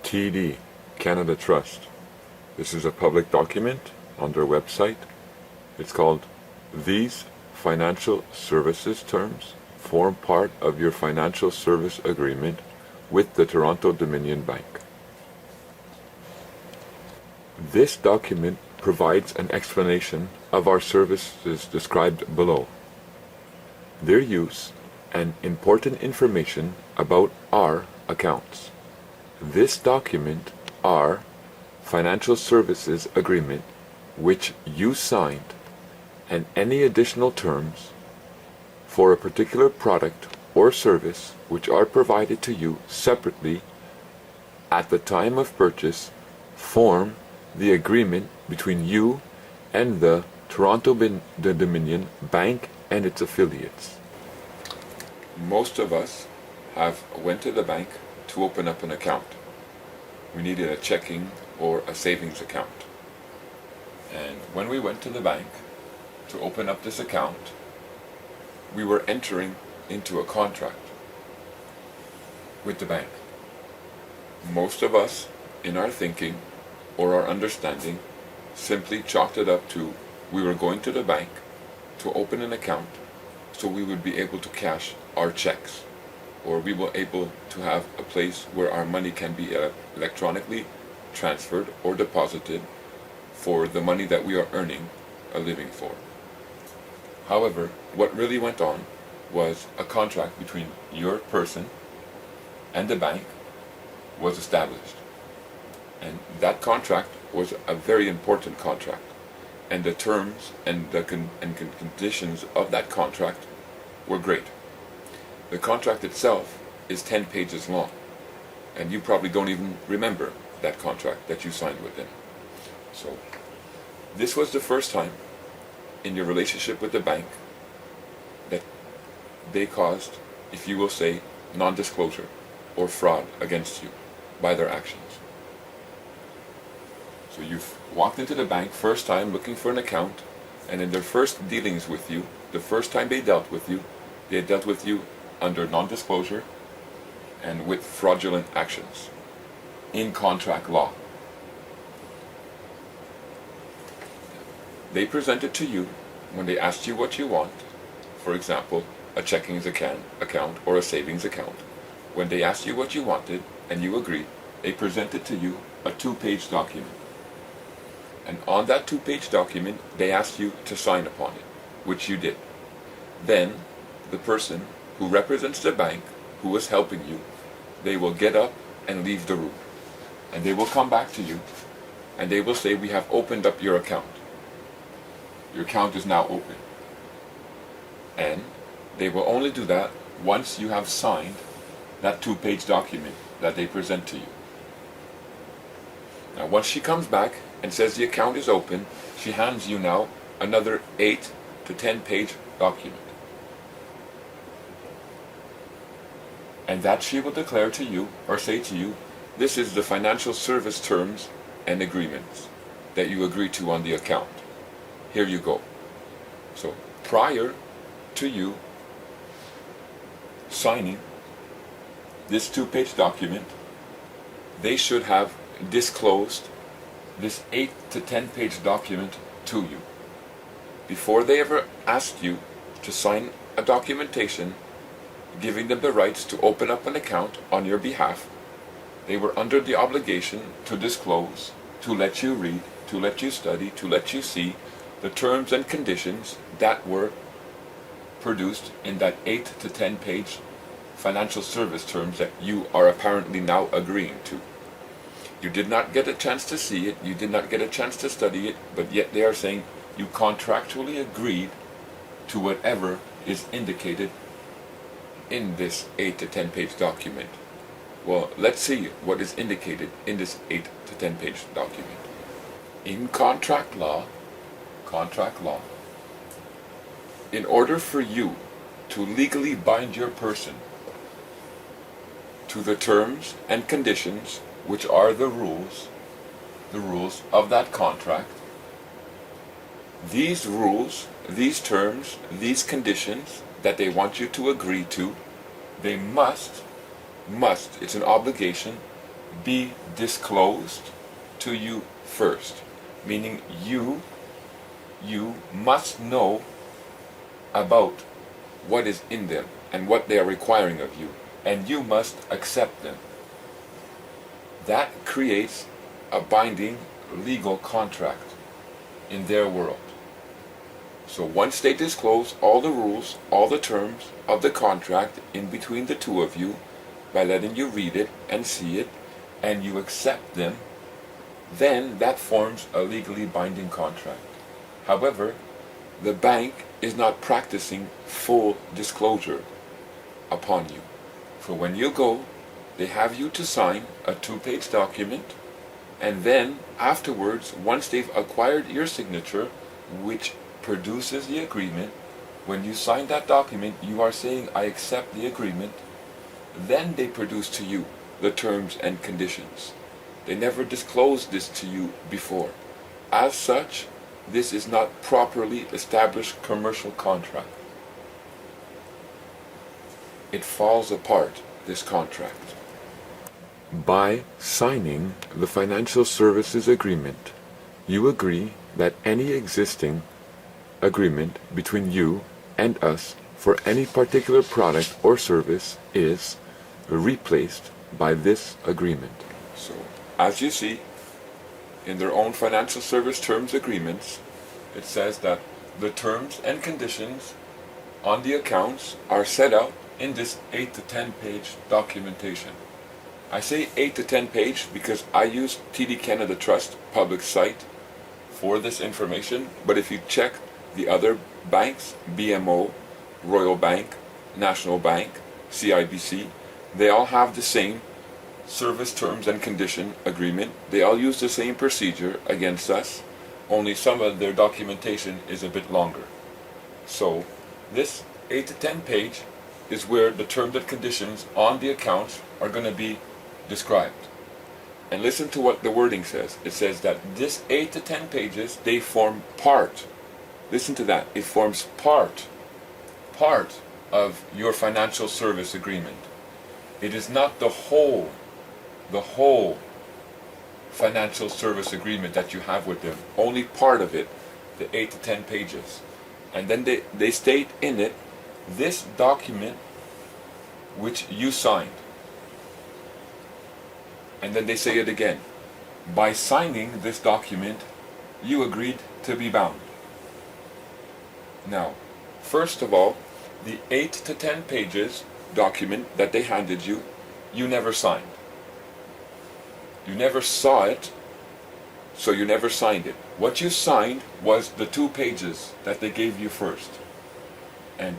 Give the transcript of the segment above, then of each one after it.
TD, Canada Trust. This is a public document on their website. It's called These Financial Services Terms Form Part of Your Financial Service Agreement with the Toronto Dominion Bank. This document provides an explanation of our services described below, their use, and important information about our accounts. This document, our Financial Services Agreement, which you signed, and any additional terms for a particular product or service which are provided to you separately at the time of purchase, form the agreement between you and the Toronto Dominion Bank and its affiliates. Most of us have went to the bank to open up an account. We needed a checking or a savings account. And when we went to the bank to open up this account, we were entering into a contract with the bank. Most of us, in our thinking or our understanding, simply chalked it up to we were going to the bank to open an account so we would be able to cash our checks, or we were able to have a place where our money can be electronically transferred or deposited for the money that we are earning a living for. However, what really went on was a contract between your person and the bank was established. And that contract was a very important contract. And the terms and the conditions of that contract were great. The contract itself is 10 pages long. And you probably don't even remember that contract that you signed with them. So, this was the first time in your relationship with the bank that they caused, if you will say, non-disclosure or fraud against you by their actions. So you've walked into the bank first time looking for an account, and in their first dealings with you, the first time they dealt with you, they dealt with you under non-disclosure and with fraudulent actions in contract law. They presented to you, when they asked you what you want, for example, a checking account or a savings account, when they asked you what you wanted and you agreed, they presented to you a 2-page document. And on that 2-page document, they asked you to sign upon it, which you did. Then, the person who represents the bank, who was helping you, they will get up and leave the room. And they will come back to you, and they will say, we have opened up your account. Your account is now open. And they will only do that once you have signed that 2-page document that they present to you. Now, once she comes back and says the account is open, she hands you now another 8 to 10-page document. And that she will declare to you, or say to you, this is the financial service terms and agreements that you agree to on the account. Here you go. So, prior to you signing this 2-page document, they should have disclosed this 8 to 10-page document to you. Before they ever asked you to sign a documentation giving them the rights to open up an account on your behalf, they were under the obligation to disclose, to let you read, to let you study, to let you see the terms and conditions that were produced in that 8 to 10-page financial service terms that you are apparently now agreeing to. You did not get a chance to see it, you did not get a chance to study it, but yet they are saying you contractually agreed to whatever is indicated in this 8 to 10-page document. Well, let's see what is indicated in this 8 to 10-page document. In contract law, in order for you to legally bind your person to the terms and conditions which are the rules of that contract, these rules, these terms, these conditions that they want you to agree to, they must, it's an obligation, be disclosed to you first, meaning you must know about what is in them and what they are requiring of you, and you must accept them. That creates a binding legal contract in their world. So once they disclose all the rules, all the terms of the contract in between the two of you, by letting you read it and see it, and you accept them, then that forms a legally binding contract. However, the bank is not practicing full disclosure upon you. For when you go, they have you to sign a 2-page document, and then afterwards, once they've acquired your signature, which produces the agreement, when you sign that document, you are saying, I accept the agreement. Then they produce to you the terms and conditions. They never disclosed this to you before. As such, this is not properly established commercial contract. It falls apart, this contract. By signing the financial services agreement, you agree that any existing agreement between you and us for any particular product or service is replaced by this agreement. So, as you see, in their own financial service terms agreements, it says that the terms and conditions on the accounts are set out in this 8 to 10 page documentation. I say 8 to 10 page because I use TD Canada Trust public site for this information, but if you check the other banks, BMO, Royal Bank, National Bank, CIBC, they all have the same service terms and condition agreement. They all use the same procedure against us, only some of their documentation is a bit longer. So this 8 to 10 page is where the terms and conditions on the accounts are going to be described. And listen to what the wording says. It says that this 8 to 10 pages, they form part. Listen to that. It forms part of your financial service agreement. It is not the whole financial service agreement that you have with them. Only part of it, the 8 to 10 pages. And then they state in it, this document which you signed. And then they say it again. By signing this document, you agreed to be bound. Now, first of all, the 8 to 10 pages document that they handed you, you never signed. You never saw it, so you never signed it. What you signed was the 2 pages that they gave you first. And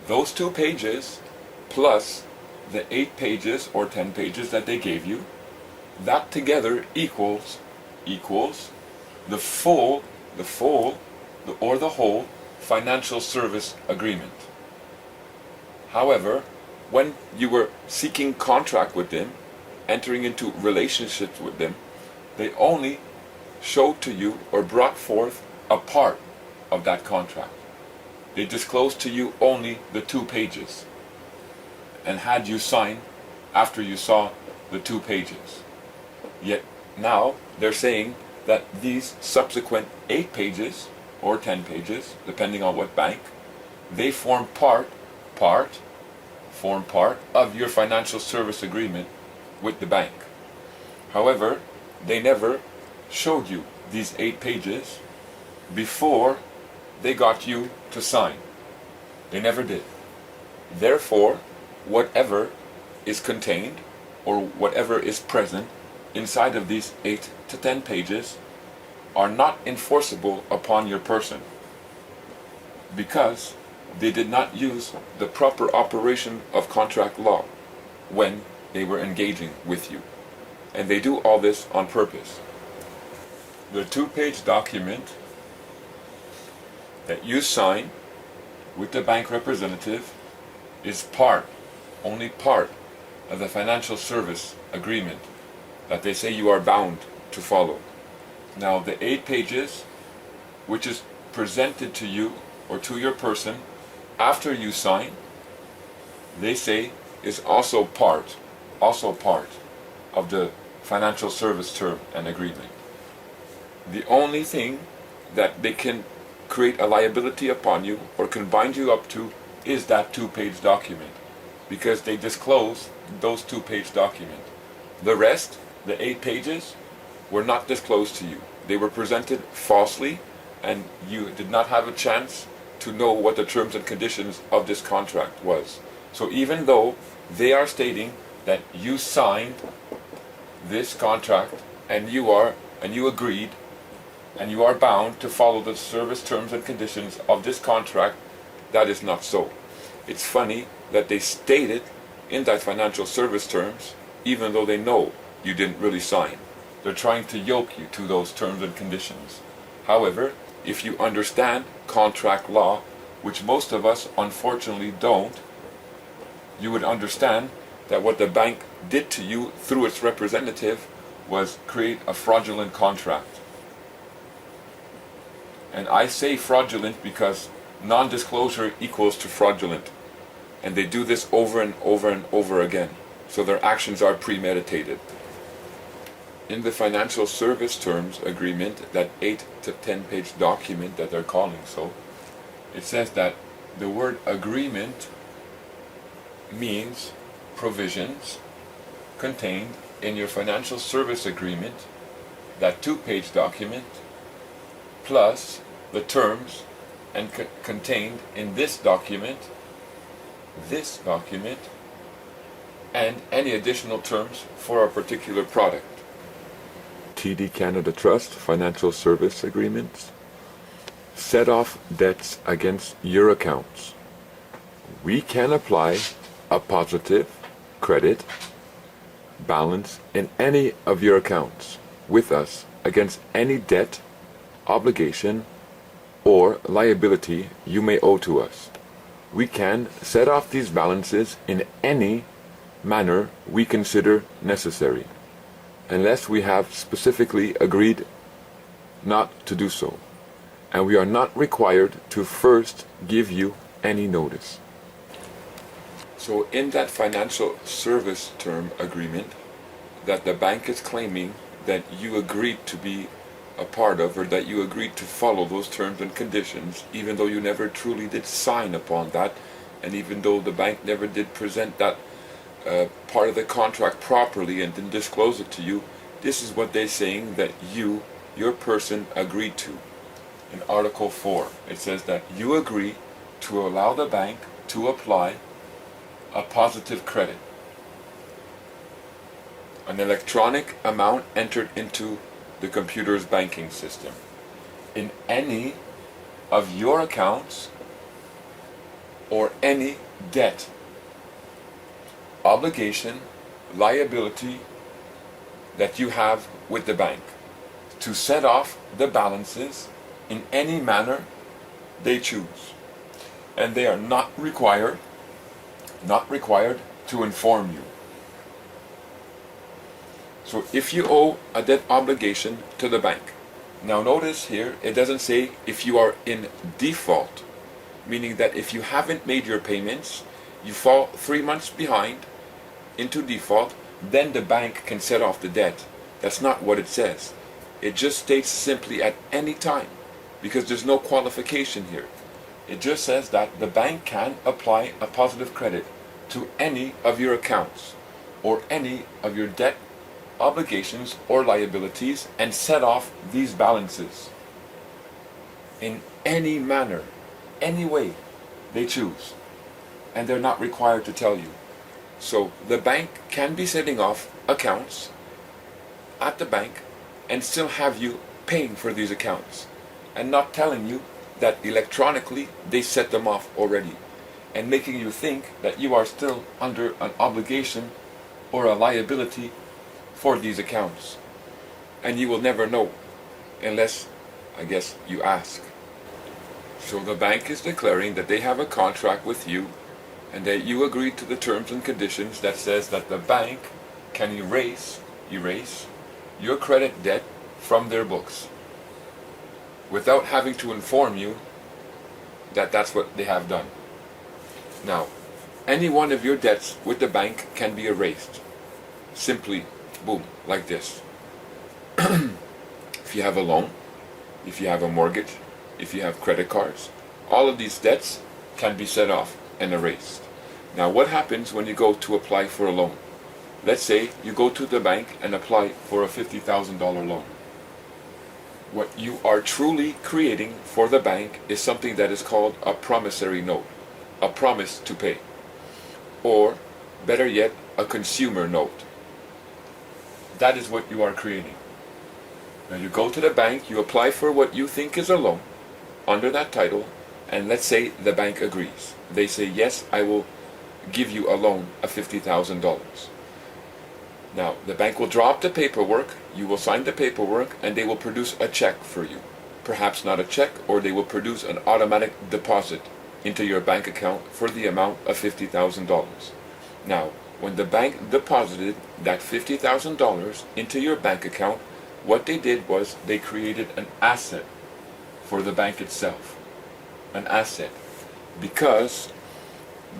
those 2 pages, plus the 8 pages or 10 pages that they gave you, that together equals the whole financial service agreement. However, when you were seeking contract with them, entering into relationships with them, they only showed to you or brought forth a part of that contract. They disclosed to you only the 2 pages and had you sign after you saw the 2 pages. Yet now they're saying that these subsequent 8 pages or 10 pages, depending on what bank, they form part of your financial service agreement with the bank. However, they never showed you these 8 pages before they got you to sign. They never did. Therefore, whatever is contained or whatever is present inside of these 8 to 10 pages are not enforceable upon your person, because they did not use the proper operation of contract law when they were engaging with you. And they do all this on purpose. The 2-page document that you sign with the bank representative is only part of the financial service agreement that they say you are bound to follow. Now the 8 pages, which is presented to you or to your person after you sign, they say is also part of the financial service term and agreement. The only thing that they can create a liability upon you or can bind you up to is that 2-page document, because they disclose those 2-page document. The rest, the 8 pages, were not disclosed to you. They were presented falsely, and you did not have a chance to know what the terms and conditions of this contract was. So even though they are stating that you signed this contract and you agreed and you are bound to follow the service terms and conditions of this contract, that is not so. It's funny that they state it in that financial service terms even though they know you didn't really sign. They're trying to yoke you to those terms and conditions. However, if you understand contract law, which most of us unfortunately don't, you would understand that what the bank did to you through its representative was create a fraudulent contract. And I say fraudulent because non-disclosure equals to fraudulent. And they do this over and over and over again. So their actions are premeditated. In the financial service terms agreement, that 8 to 10 page document that they're calling so, it says that the word agreement means provisions contained in your financial service agreement, that 2-page document, plus the terms and contained in this document, and any additional terms for a particular product. TD Canada Trust Financial Service Agreements set off debts against your accounts. We can apply a positive credit balance in any of your accounts with us against any debt, obligation, or liability you may owe to us. We can set off these balances in any manner we consider necessary, unless we have specifically agreed not to do so, and we are not required to first give you any notice. So in that financial service term agreement that the bank is claiming that you agreed to be a part of, or that you agreed to follow those terms and conditions, even though you never truly did sign upon that, and even though the bank never did present that part of the contract properly and didn't disclose it to you, this is what they're saying that your person agreed to. In Article 4, it says that you agree to allow the bank to apply a positive credit, an electronic amount entered into the computer's banking system, in any of your accounts or any debt, obligation, liability that you have with the bank, to set off the balances in any manner they choose. And they are not required to inform you. So if you owe a debt obligation to the bank, now notice here it doesn't say if you are in default, meaning that if you haven't made your payments, you fall 3 months behind into default, then the bank can set off the debt. That's not what it says. It just states simply at any time, because there's no qualification here. It just says that the bank can apply a positive credit to any of your accounts or any of your debt, obligations, or liabilities, and set off these balances in any manner, any way they choose. And they're not required to tell you. So the bank can be setting off accounts at the bank and still have you paying for these accounts and not telling you that electronically they set them off already, and making you think that you are still under an obligation or a liability for these accounts. And you will never know unless, I guess, you ask. So the bank is declaring that they have a contract with you and that you agreed to the terms and conditions that says that the bank can erase your credit debt from their books without having to inform you that that's what they have done. Now, any one of your debts with the bank can be erased simply boom, like this. If you have a loan, if you have a mortgage, if you have credit cards, all of these debts can be set off and erased. Now what happens when you go to apply for a loan? Let's say you go to the bank and apply for a $50,000 loan. What you are truly creating for the bank is something that is called a promissory note, a promise to pay, or better yet, a consumer note. That is what you are creating. Now you go to the bank, you apply for what you think is a loan under that title, and let's say the bank agrees. They say, yes, I will give you a loan of $50,000. Now the bank will draw up the paperwork, you will sign the paperwork, and they will produce a check for you. Perhaps not a check, or they will produce an automatic deposit into your bank account for the amount of $50,000. Now, when the bank deposited that $50,000 into your bank account, what they did was they created an asset for the bank itself. An asset. Because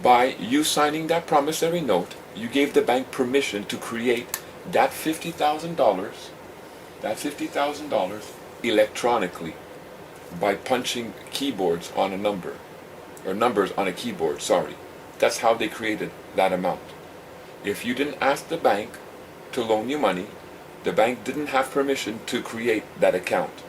by you signing that promissory note, you gave the bank permission to create that $50,000 electronically by punching keyboards on a number, or numbers on a keyboard, sorry. That's how they created that amount. If you didn't ask the bank to loan you money, the bank didn't have permission to create that account.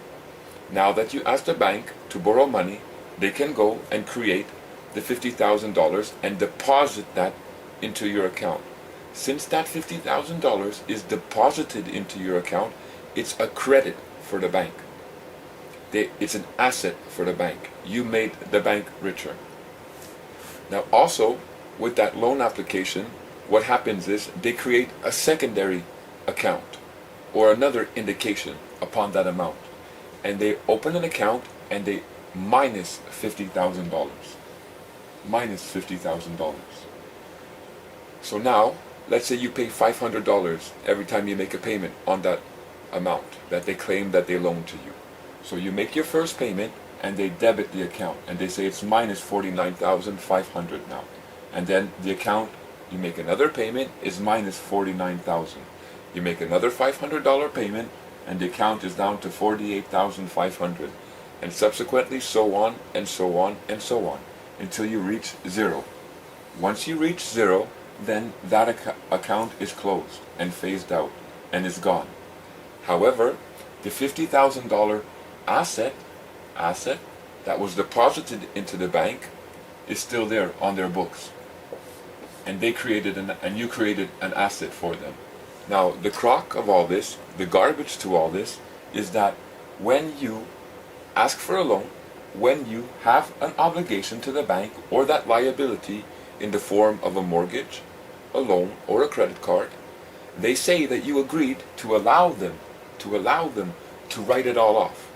Now that you ask the bank to borrow money, they can go and create the $50,000 and deposit that into your account. Since that $50,000 is deposited into your account, it's a credit for the bank. It's an asset for the bank. You made the bank richer. Now also, with that loan application, what happens is they create a secondary account or another indication upon that amount. And they open an account and they minus $50,000. Minus $50,000. So now, let's say you pay $500 every time you make a payment on that amount that they claim that they loaned to you. So you make your first payment and they debit the account and they say it's minus $49,500 now. And then the account, you make another payment, is minus $49,000. You make another $500 payment and the account is down to $48,500. And subsequently so on and so on and so on until you reach zero. Once you reach zero, then that account is closed and phased out and is gone. However, the $50,000 asset that was deposited into the bank is still there on their books. And they created and you created an asset for them. Now, the crock of all this, the garbage to all this, is that when you ask for a loan, when you have an obligation to the bank or that liability in the form of a mortgage, a loan, or a credit card, they say that you agreed to allow them to write it all off,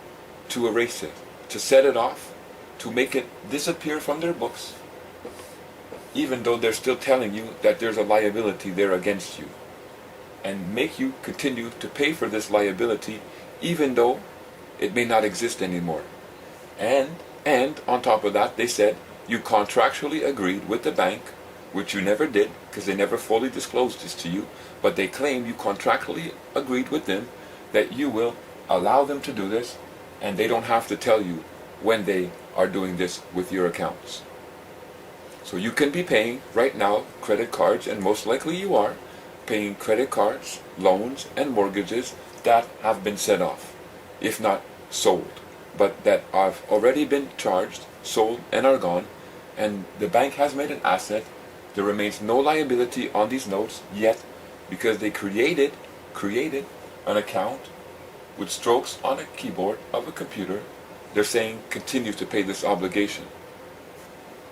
to erase it, to set it off, to make it disappear from their books, even though they're still telling you that there's a liability there against you, and make you continue to pay for this liability even though it may not exist anymore. And on top of that, they said you contractually agreed with the bank, which you never did because they never fully disclosed this to you, but they claim you contractually agreed with them that you will allow them to do this and they don't have to tell you when they are doing this with your accounts. So you can be paying right now credit cards, and most likely you are paying credit cards, loans, and mortgages that have been set off, if not sold, but that have already been charged, sold, and are gone, and the bank has made an asset. There remains no liability on these notes yet because they created an account with strokes on a keyboard of a computer. They're saying continue to pay this obligation.